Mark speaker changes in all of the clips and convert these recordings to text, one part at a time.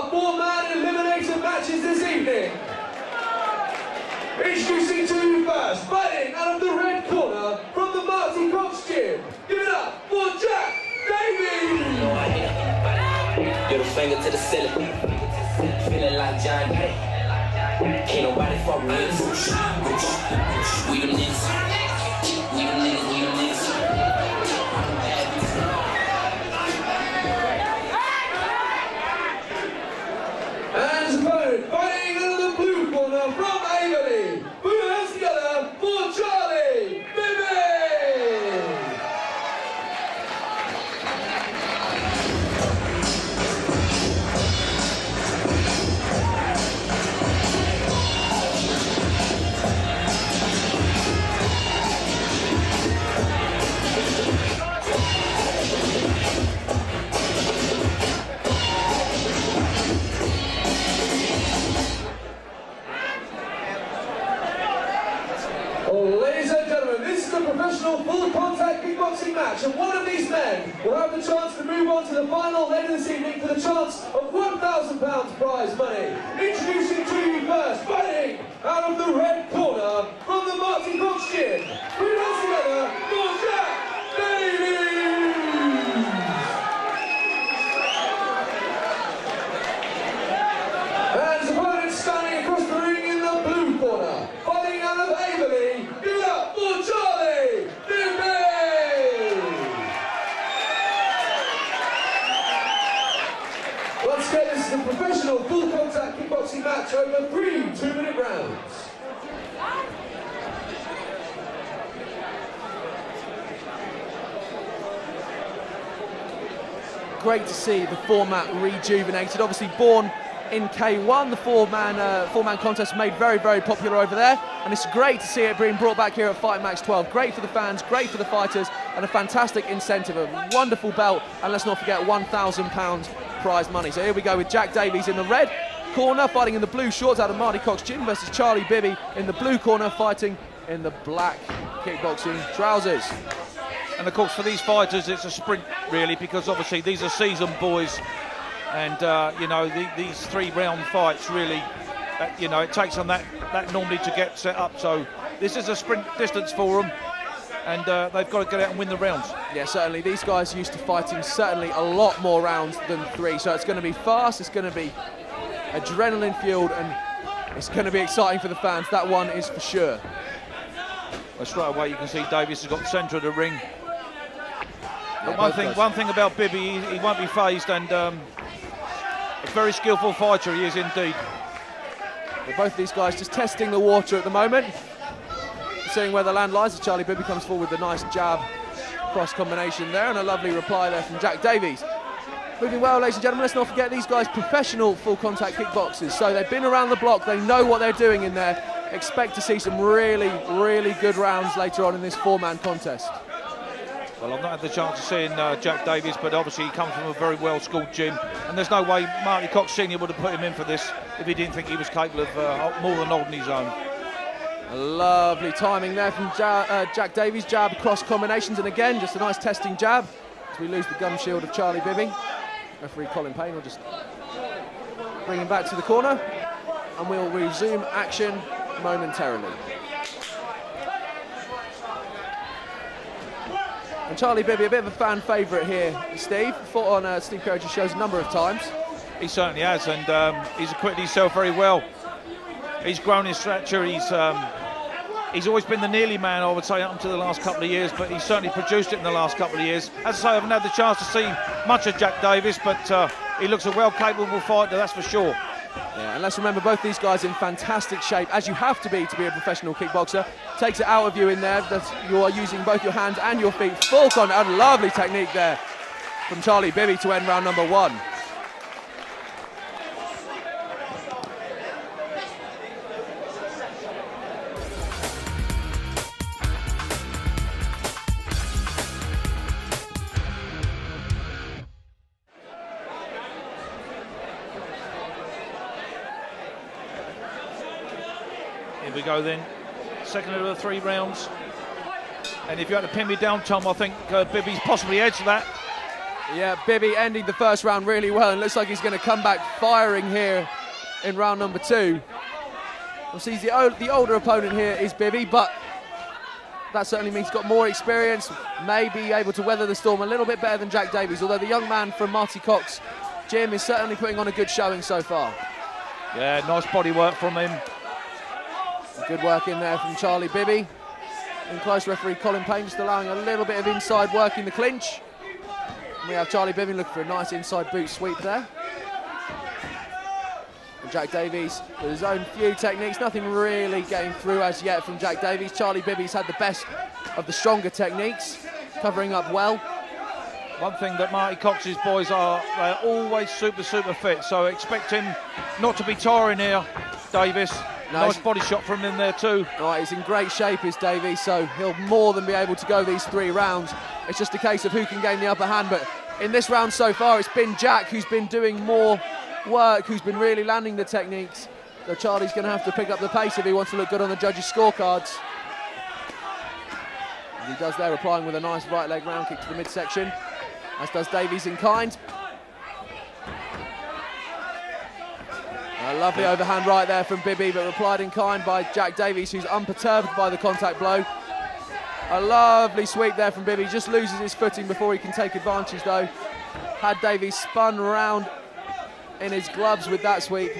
Speaker 1: our four-man elimination matches this evening. Introducing to you first, fighting out of the red corner from the Marty Cox gym. Give it up for Jack Davies!
Speaker 2: Little finger to the ceiling, feeling like John Day. Can't nobody fuck with us. We them niggas, we them niggas, we them niggas.
Speaker 1: And his opponent, fighting out of the blue corner from Averley. Put your hands together for Charlie Bibby! Ladies and gentlemen, this is a professional full-contact kickboxing match, and one of these men will have the chance to move on to the final later this evening for the chance of £1,000 prize money. Introducing to you first, fighting out of the red corner from the Marty Cox gym. Put your hands together for Jack Davies! And his opponent standing across the ring in the blue corner, fighting out of Averley. Give it up for Charlie Bibby! Once again, this is a professional full-contact kickboxing match over 3 two-minute rounds.
Speaker 3: Great to see the format rejuvenated. Obviously born in K1, the four-man contest made very, very popular over there, and it's great to see it being brought back here at Fightmax 12. Great for the fans, great for the fighters, and a fantastic incentive, a wonderful belt, and let's not forget £1,000 prize money. So here we go with Jack Davies in the red corner, fighting in the blue shorts out of Marty Cox gym, versus Charlie Bibby in the blue corner, fighting in the black kickboxing trousers.
Speaker 4: And of course for these fighters it's a sprint really, because obviously these are seasoned boys, and you know, these 3-round fights really, you know, it takes them that normally to get set up, so this is a sprint distance for them, and they've got to get out and win the rounds.
Speaker 3: Yeah, certainly these guys are used to fighting certainly a lot more rounds than 3, so it's going to be fast, it's going to be adrenaline fueled, and it's going to be exciting for the fans, that one is for sure.
Speaker 4: Well, straight away you can see Davies has got the centre of the ring. But
Speaker 3: Yeah,
Speaker 4: one thing about Bibby, he won't be phased, and a very skillful fighter he is indeed.
Speaker 3: Well, both of these guys just testing the water at the moment, seeing where the land lies as Charlie Bibby comes forward with a nice jab cross combination there, and a lovely reply there from Jack Davies. Moving well, ladies and gentlemen, let's not forget these guys professional full contact kickboxers, so they've been around the block, they know what they're doing in there. Expect to see some really, really good rounds later on in this 4-man contest.
Speaker 4: Well, I've not had the chance of seeing Jack Davies, but obviously he comes from a very well-schooled gym, and there's no way Marty Cox Sr. would have put him in for this if he didn't think he was capable of more than holding his own.
Speaker 3: A lovely timing there from Jack Davies, jab cross combinations, and again just a nice testing jab as we lose the gum shield of Charlie Bibby. Referee Colin Payne will just bring him back to the corner, and we'll resume action momentarily. And Charlie Bibby, a bit of a fan favourite here, Steve. Fought on Steve Kerridge's shows a number of times.
Speaker 4: He certainly has, and he's acquitted himself very well. He's grown in stature. He's always been the nearly man, I would say, up until the last couple of years, but he's certainly produced it in the last couple of years. As I say, I haven't had the chance to see much of Jack Davies, but he looks a well-capable fighter, that's for sure.
Speaker 3: Yeah, and let's remember both these guys in fantastic shape, as you have to be a professional kickboxer. Takes it out of you in there that you are using both your hands and your feet. Full contact, and lovely technique there from Charlie Bibby to end round number 1.
Speaker 4: Here we go then, second of the 3 rounds. And if you had to pin me down, Tom, I think Bibby's possibly edged that.
Speaker 3: Yeah, Bibby ending the first round really well, and looks like he's going to come back firing here in round number 2. We'll see the older opponent here is Bibby, but that certainly means he's got more experience, may be able to weather the storm a little bit better than Jack Davies, although the young man from Marty Cox gym is certainly putting on a good showing so far.
Speaker 4: Yeah, nice body work from him.
Speaker 3: Good work in there from Charlie Bibby. In close, referee Colin Payne just allowing a little bit of inside work in the clinch. And we have Charlie Bibby looking for a nice inside boot sweep there. And Jack Davies with his own few techniques, nothing really getting through as yet from Jack Davies. Charlie Bibby's had the best of the stronger techniques, covering up well.
Speaker 4: One thing that Marty Cox's boys are, they're always super fit, so expect him not to be tiring here, Davies.
Speaker 3: No,
Speaker 4: nice body shot from him there too.
Speaker 3: Right, he's in great shape, is Davies, so he'll more than be able to go these 3 rounds. It's just a case of who can gain the upper hand, but in this round so far, it's been Jack who's been doing more work, who's been really landing the techniques. So Charlie's going to have to pick up the pace if he wants to look good on the judges' scorecards. And he does there, applying with a nice right leg round kick to the midsection, as does Davies in kind. A lovely overhand right there from Bibby, but replied in kind by Jack Davies, who's unperturbed by the contact blow. A lovely sweep there from Bibby, just loses his footing before he can take advantage though. Had Davies spun round in his gloves with that sweep.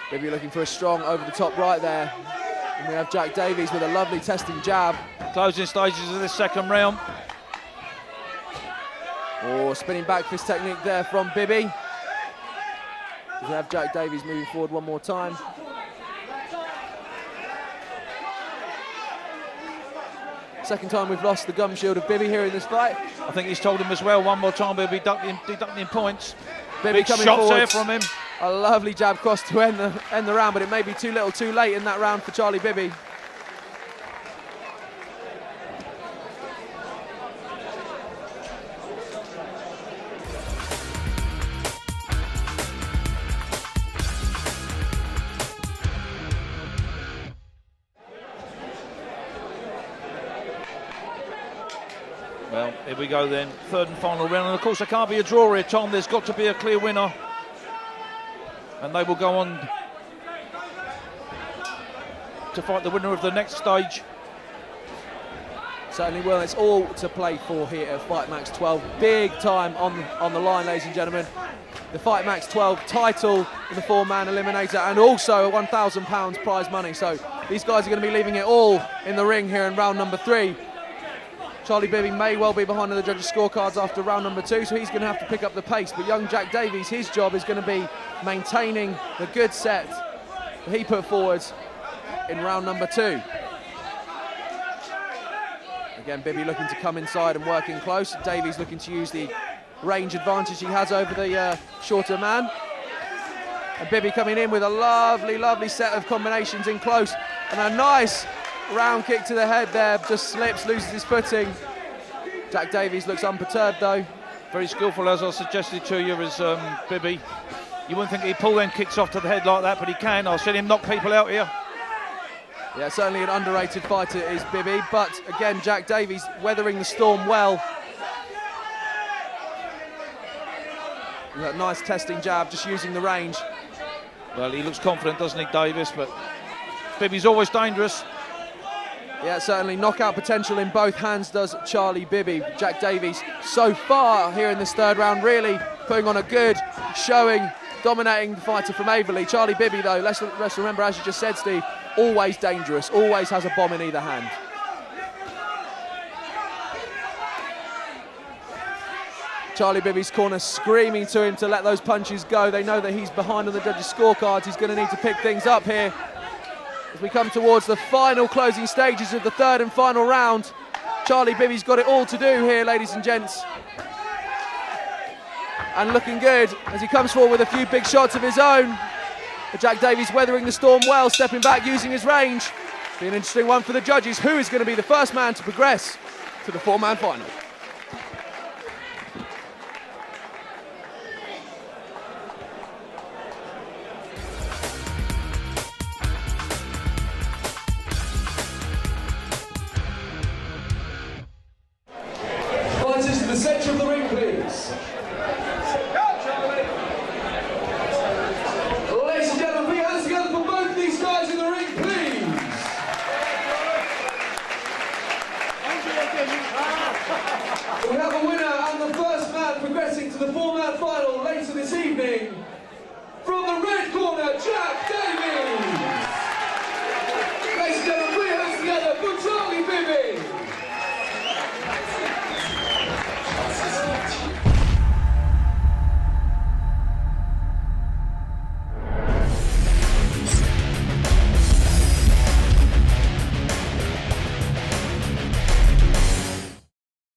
Speaker 3: Bibby looking for a strong over the top right there. And we have Jack Davies with a lovely testing jab.
Speaker 4: Closing stages of this second round.
Speaker 3: Oh, spinning back fist technique there from Bibby. We have Jack Davies moving forward one more time. Second time we've lost the gum shield of Bibby here in this fight.
Speaker 4: I think he's told him as well, one more time we'll be deducting points.
Speaker 3: Bibby
Speaker 4: Big
Speaker 3: coming
Speaker 4: shots
Speaker 3: forward
Speaker 4: there from him.
Speaker 3: A lovely jab cross to end the round, but it may be too little too late in that round for Charlie Bibby.
Speaker 4: Well, here we go then, third and final round, and of course there can't be a draw here, Tom. There's got to be a clear winner, and they will go on to fight the winner of the next stage.
Speaker 3: Certainly will. It's all to play for here at Fightmax 12. Big time on the line, ladies and gentlemen. The Fightmax 12 title in the 4-man eliminator, and also a £1,000 prize money. So these guys are going to be leaving it all in the ring here in round number 3. Charlie Bibby may well be behind on the judges' scorecards after round number 2, so he's going to have to pick up the pace. But young Jack Davies, his job is going to be maintaining the good set that he put forward in round number 2. Again, Bibby looking to come inside and work in close. Davies looking to use the range advantage he has over the shorter man. And Bibby coming in with a lovely set of combinations in close. And a nice round kick to the head there, just slips, loses his footing. Jack Davies looks unperturbed though.
Speaker 4: Very skillful, as I suggested to you, is Bibby. You wouldn't think he'd pull them kicks off to the head like that, but he can. I've seen him knock people out here.
Speaker 3: Yeah, certainly an underrated fighter is Bibby, but again, Jack Davies weathering the storm well. That nice testing jab, just using the range.
Speaker 4: Well, he looks confident, doesn't he, Davies? But Bibby's always dangerous.
Speaker 3: Yeah, certainly knockout potential in both hands does Charlie Bibby. Jack Davies so far here in this third round really putting on a good showing, dominating the fighter from Averley. Charlie Bibby though, let's remember, as you just said, Steve, always dangerous, always has a bomb in either hand. Charlie Bibby's corner screaming to him to let those punches go. They know that he's behind on the judges' scorecards. He's going to need to pick things up here as we come towards the final closing stages of the third and final round. Charlie Bibby's got it all to do here, ladies and gents. And looking good as he comes forward with a few big shots of his own. But Jack Davies weathering the storm well, stepping back, using his range. Be an interesting one for the judges. Who is going to be the first man to progress to the 4-man final?
Speaker 1: Fighters in the centre of the ring, please. Ladies and gentlemen, put your hands together for both these guys in the ring, please. We have a winner and the first man progressing to the 4-man final later this evening. From the red corner, Jack Davies. Ladies and gentlemen, put your hands together for Bibby.